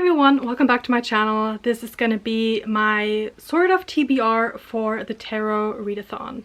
everyone, welcome back to my channel. This is gonna be my sort of TBR for the Tarot Readathon.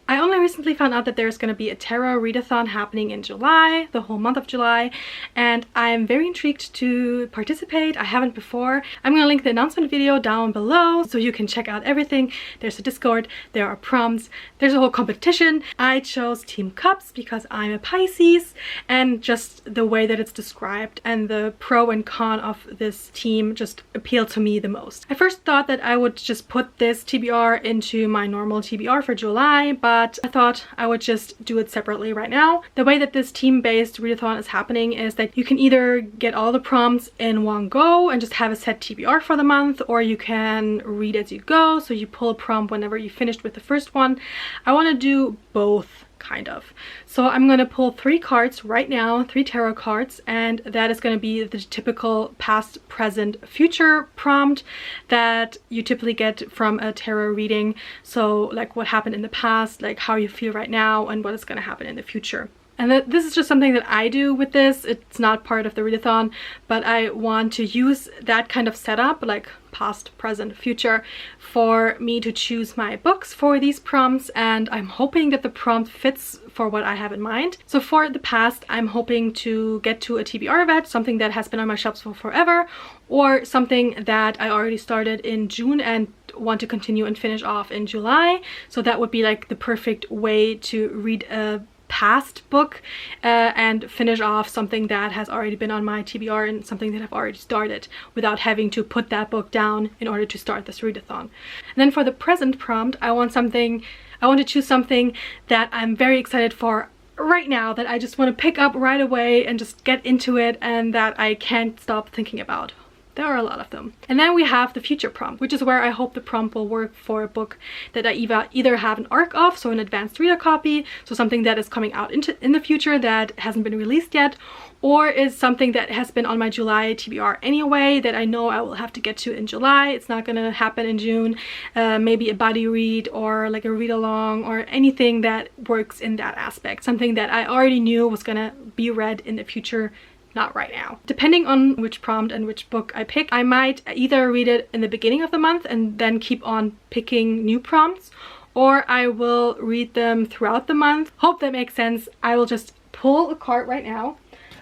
I only recently found out that there's going to be a Tarot Readathon happening in July, the whole month of July, and I'm very intrigued to participate. I haven't before. I'm going to link the announcement video down below so you can check out everything. There's a Discord, there are prompts, there's a whole competition. I chose Team Cups because I'm a Pisces, and just the way that it's described and the pro and con of this team just appealed to me the most. I first thought that I would just put this TBR into my normal TBR for July, but I thought I would just do it separately right now. The way that this team-based readathon is happening is that you can either get all the prompts in one go and just have a set TBR for the month, or you can read as you go, so you pull a prompt whenever you finished with the first one. I want to do both, kind of. So I'm going to pull 3 cards right now, 3 tarot cards, and that is going to be the typical past, present, future prompt that you typically get from a tarot reading. So like what happened in the past, like how you feel right now, and what is going to happen in the future. And this is just something that I do with this. It's not part of the readathon, but I want to use that kind of setup, like past, present, future, for me to choose my books for these prompts, and I'm hoping that the prompt fits for what I have in mind. So for the past, I'm hoping to get to a TBR vet, something that has been on my shelves for forever, or something that I already started in June and want to continue and finish off in July. So that would be like the perfect way to read a past book and finish off something that has already been on my TBR and something that I've already started without having to put that book down in order to start this readathon. And then for the present prompt, I want to choose something that I'm very excited for right now, that I just want to pick up right away and just get into it, and that I can't stop thinking about. There are a lot of them. And then we have the future prompt, which is where I hope the prompt will work for a book that I either have an arc of, so an advanced reader copy, so something that is coming out in the future that hasn't been released yet, or is something that has been on my July TBR anyway that I know I will have to get to in July. It's not gonna happen in June. Maybe a buddy read or like a read along or anything that works in that aspect. Something that I already knew was gonna be read in the future, not right now. Depending on which prompt and which book I pick, I might either read it in the beginning of the month and then keep on picking new prompts, or I will read them throughout the month. Hope that makes sense. I will just pull a card right now.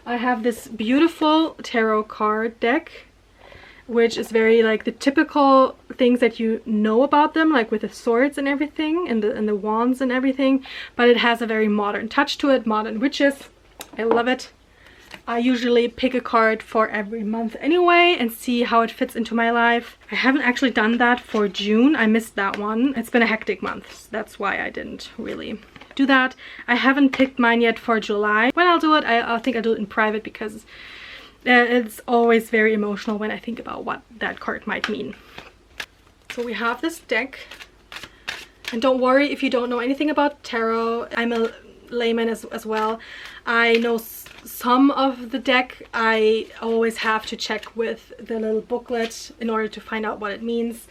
I have this beautiful tarot card deck, which is very like the typical things that you know about them, like with the swords and everything and the wands and everything, but it has a very modern touch to it, modern witches. I love it. I usually pick a card for every month anyway and see how it fits into my life. I haven't actually done that for June. I missed that one. It's been a hectic month, so that's why I didn't really do that. I haven't picked mine yet for July. When I'll do it, I think I'll do it in private, because it's always very emotional when I think about what that card might mean. So we have this deck, and don't worry if you don't know anything about tarot. I'm a layman as well. I know some of the deck. I always have to check with the little booklet in order to find out what it means.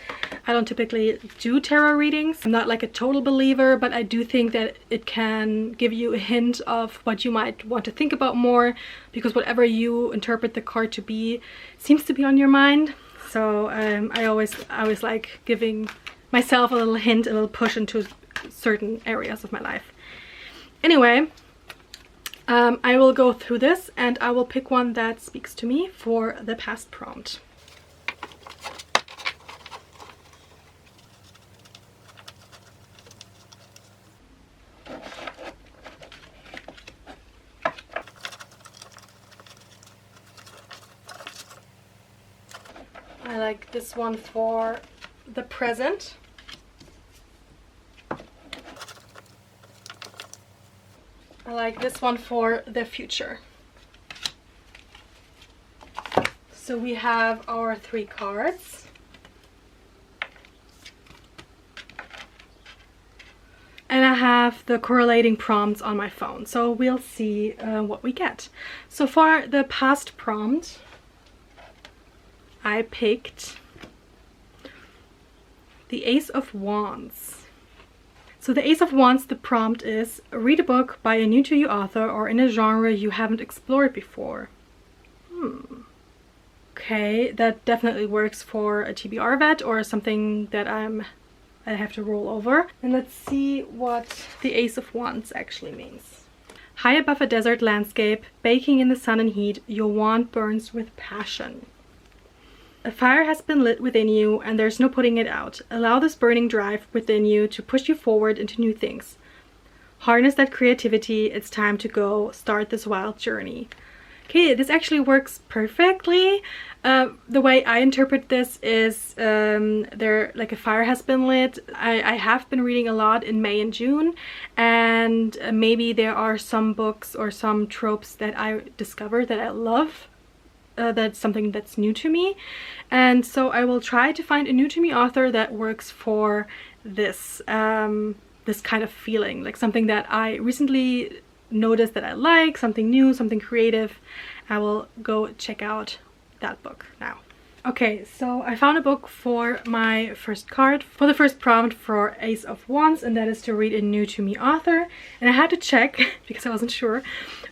I don't typically do tarot readings. I'm not like a total believer, but I do think that it can give you a hint of what you might want to think about more, because whatever you interpret the card to be seems to be on your mind. So I always like giving myself a little hint, a little push into certain areas of my life. Anyway, I will go through this and I will pick one that speaks to me for the past prompt. I like this one for the present. I like this one for the future. So we have our 3 cards. And I have the correlating prompts on my phone. So we'll see what we get. So for the past prompt, I picked the Ace of Wands. So the Ace of Wands, the prompt is: read a book by a new to you author or in a genre you haven't explored before. Okay, that definitely works for a TBR vet or something that I have to roll over. And let's see what the Ace of Wands actually means. High above a desert landscape, baking in the sun and heat, your wand burns with passion. A fire has been lit within you and there's no putting it out. Allow this burning drive within you to push you forward into new things. Harness that creativity. It's time to go start this wild journey. Okay, this actually works perfectly. The way I interpret this is there, like, a fire has been lit. I have been reading a lot in May and June, and maybe there are some books or some tropes that I discover that I love. That's something that's new to me, and so I will try to find a new to me author that works for this this kind of feeling, like something that I recently noticed that I like, something new, something creative. I will go check out that book now. Okay, so I found a book for my first card, for the first prompt for Ace of Wands, and that is to read a new to me author. And I had to check because I wasn't sure,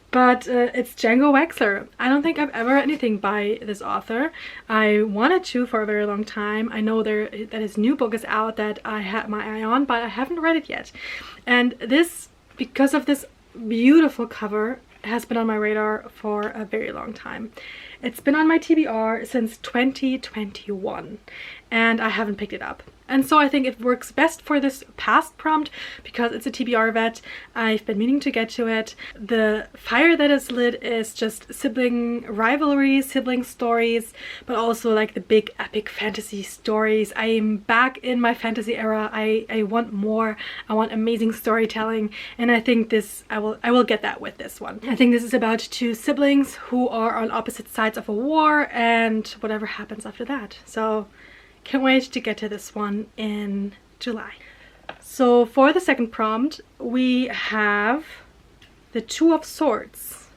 but it's Django Wexler. I don't think I've ever read anything by this author. I wanted to for a very long time. I know that his new book is out that I had my eye on, but I haven't read it yet. And this, because of this beautiful cover, has been on my radar for a very long time. It's been on my TBR since 2021 and I haven't picked it up. And so I think it works best for this past prompt because it's a TBR vet. I've been meaning to get to it. The fire that is lit is just sibling rivalries, sibling stories, but also like the big epic fantasy stories. I am back in my fantasy era. I want more. I want amazing storytelling, and I think this I will get that with this one. I think this is about two siblings who are on opposite sides of a war and whatever happens after that. So can't wait to get to this one in July. So for the second prompt, we have the Two of Swords.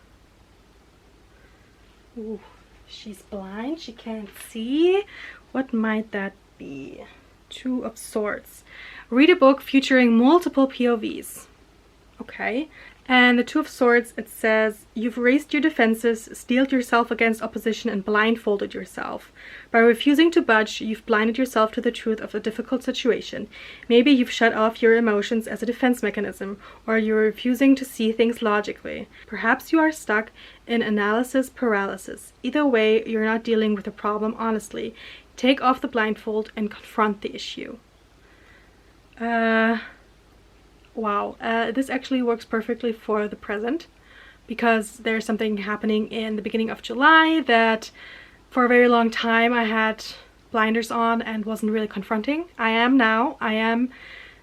Ooh, she's blind, she can't see. What might that be? Two of Swords. Read a book featuring multiple POVs. Okay. And the Two of Swords, it says, you've raised your defenses, steeled yourself against opposition, and blindfolded yourself. By refusing to budge, you've blinded yourself to the truth of a difficult situation. Maybe you've shut off your emotions as a defense mechanism, or you're refusing to see things logically. Perhaps you are stuck in analysis paralysis. Either way, you're not dealing with the problem honestly. Take off the blindfold and confront the issue. Wow, this actually works perfectly for the present because there's something happening in the beginning of July that for a very long time I had blinders on and wasn't really confronting. I am now. I am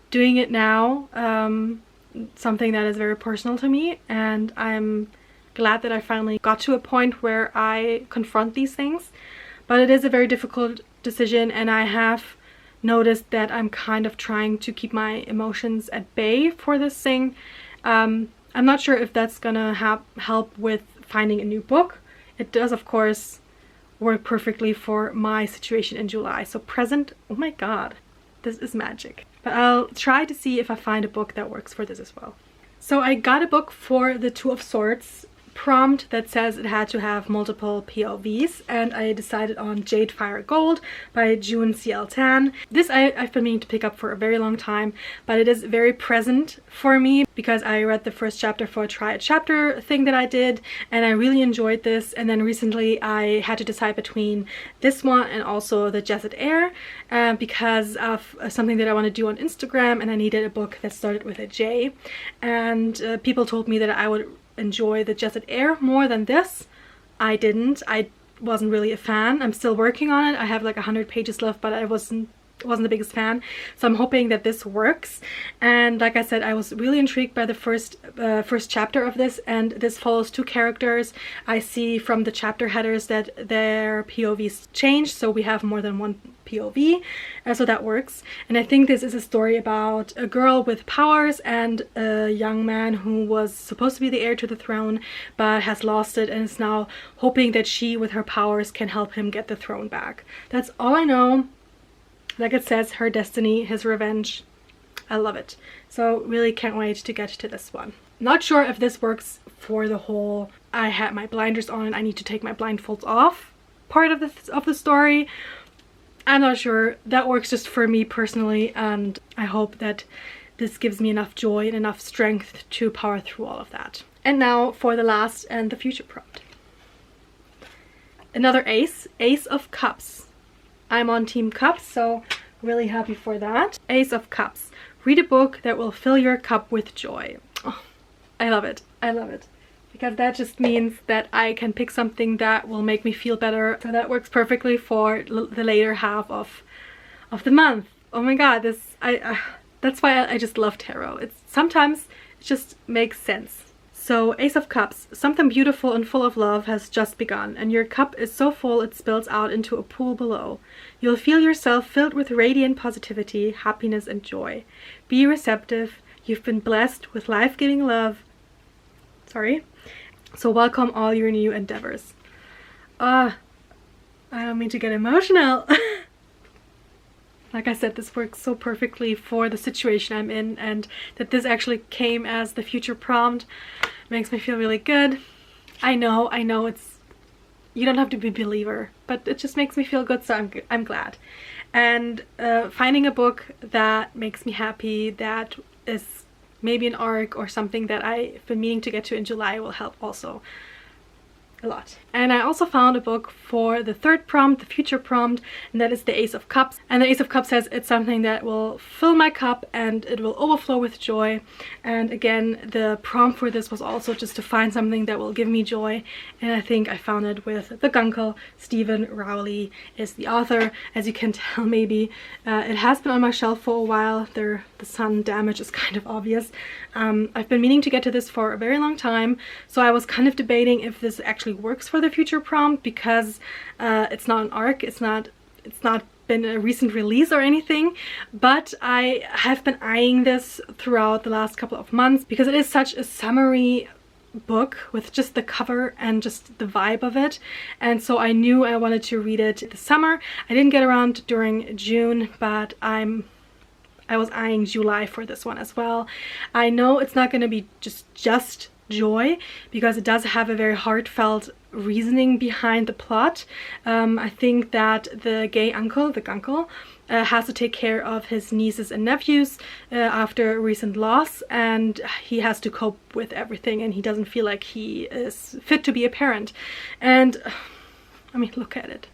doing it now, something that is very personal to me, and I'm glad that I finally got to a point where I confront these things. But it is a very difficult decision, and I have noticed that I'm kind of trying to keep my emotions at bay for this thing. I'm not sure if that's gonna help with finding a new book. It does, of course, work perfectly for my situation in July. So present, oh my god, this is magic. But I'll try to see if I find a book that works for this as well. So I got a book for the Two of Swords prompt that says it had to have multiple POVs, and I decided on Jade Fire Gold by June C.L. Tan. This I've been meaning to pick up for a very long time, but it is very present for me because I read the first chapter for a try a chapter thing that I did, and I really enjoyed this. And then recently I had to decide between this one and also the Jesset Air because of something that I want to do on Instagram, and I needed a book that started with a J, and people told me that I would enjoy the Jesset Air more than this. I didn't. I wasn't really a fan. I'm still working on it. I have like 100 pages left, but I wasn't the biggest fan. So I'm hoping that this works. And like I said, I was really intrigued by the first chapter of this, and this follows two characters. I see from the chapter headers that their POVs change, so we have more than one POV, so that works. And I think this is a story about a girl with powers and a young man who was supposed to be the heir to the throne but has lost it and is now hoping that she with her powers can help him get the throne back. That's all I know. Like it says, her destiny, his revenge. I love it. So really can't wait to get to this one. Not sure if this works for the whole I had my blinders on and I need to take my blindfolds off part of the story. I'm not sure. That works just for me personally, and I hope that this gives me enough joy and enough strength to power through all of that. And now for the last and the future prompt. Another ace, Ace of Cups. I'm on Team Cups, so really happy for that. Ace of Cups. Read a book that will fill your cup with joy. Oh, I love it. I love it. Because that just means that I can pick something that will make me feel better. So that works perfectly for the later half of the month. Oh my god, that's why I just love tarot. Sometimes it just makes sense. So Ace of Cups, something beautiful and full of love has just begun, and your cup is so full it spills out into a pool below. You'll feel yourself filled with radiant positivity, happiness and joy. Be receptive. You've been blessed with life-giving love. So welcome all your new endeavors. I don't mean to get emotional. Like I said, this works so perfectly for the situation I'm in, and that this actually came as the future prompt makes me feel really good. I know you don't have to be a believer, but it just makes me feel good, so I'm glad. And finding a book that makes me happy, that is maybe an arc or something that I've been meaning to get to in July, will help also a lot. And I also found a book for the third prompt, the future prompt, and that is the Ace of Cups. And the Ace of Cups says it's something that will fill my cup and it will overflow with joy. And again, the prompt for this was also just to find something that will give me joy, and I think I found it with the Guncle. Stephen Rowley is the author. As you can tell, maybe it has been on my shelf for a while. The sun damage is kind of obvious. I've been meaning to get to this for a very long time, so I was kind of debating if this actually works for the future prompt, because it's not an arc, it's not been a recent release or anything, but I have been eyeing this throughout the last couple of months because it is such a summery book with just the cover and just the vibe of it, and so I knew I wanted to read it this summer. I didn't get around during June, but I was eyeing July for this one as well. I know it's not going to be just joy, because it does have a very heartfelt reasoning behind the plot. I think that the gay uncle, the Guncle, has to take care of his nieces and nephews after a recent loss, and he has to cope with everything, and he doesn't feel like he is fit to be a parent. And I mean, look at it,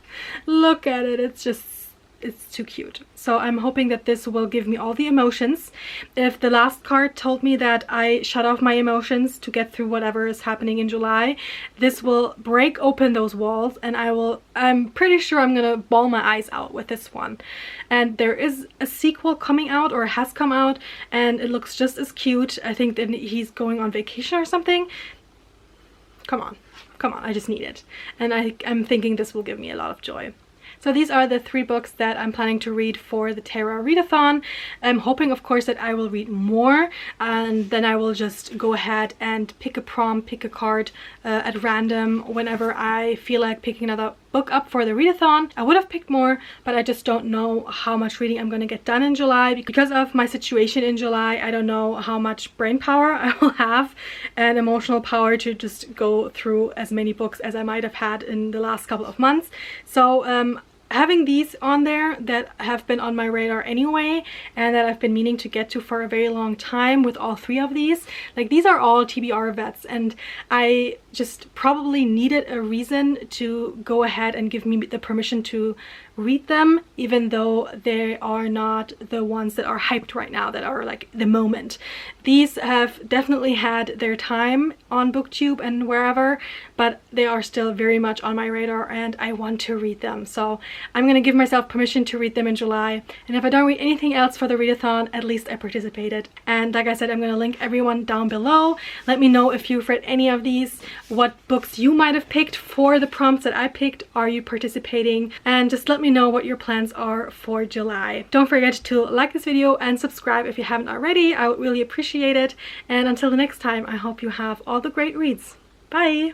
it's too cute. So I'm hoping that this will give me all the emotions. If the last card told me that I shut off my emotions to get through whatever is happening in July, this will break open those walls, and I'm pretty sure I'm gonna bawl my eyes out with this one. And there is a sequel coming out, or has come out, and it looks just as cute. I think that he's going on vacation or something. Come on, I just need it. And I'm thinking this will give me a lot of joy. So these are the 3 books that I'm planning to read for the Tarot Readathon. I'm hoping, of course, that I will read more, and then I will just go ahead and pick a prompt, pick a card at random whenever I feel like picking another book up for the readathon. I would have picked more, but I just don't know how much reading I'm going to get done in July. Because of my situation in July, I don't know how much brain power I will have and emotional power to just go through as many books as I might have had in the last couple of months. So having these on there that have been on my radar anyway, and that I've been meaning to get to for a very long time with all 3 of these, like, these are all TBR vets, and I just probably needed a reason to go ahead and give me the permission to read them, even though they are not the ones that are hyped right now, that are like the moment. These have definitely had their time on BookTube and wherever, but they are still very much on my radar, and I want to read them. So I'm gonna give myself permission to read them in July, and if I don't read anything else for the readathon, at least I participated. And like I said, I'm gonna link everyone down below. Let me know if you've read any of these, what books you might have picked for the prompts that I picked. Are you participating? And just let me know what your plans are for July. Don't forget to like this video and subscribe if you haven't already. I would really appreciate it. And until the next time, I hope you have all the great reads. Bye!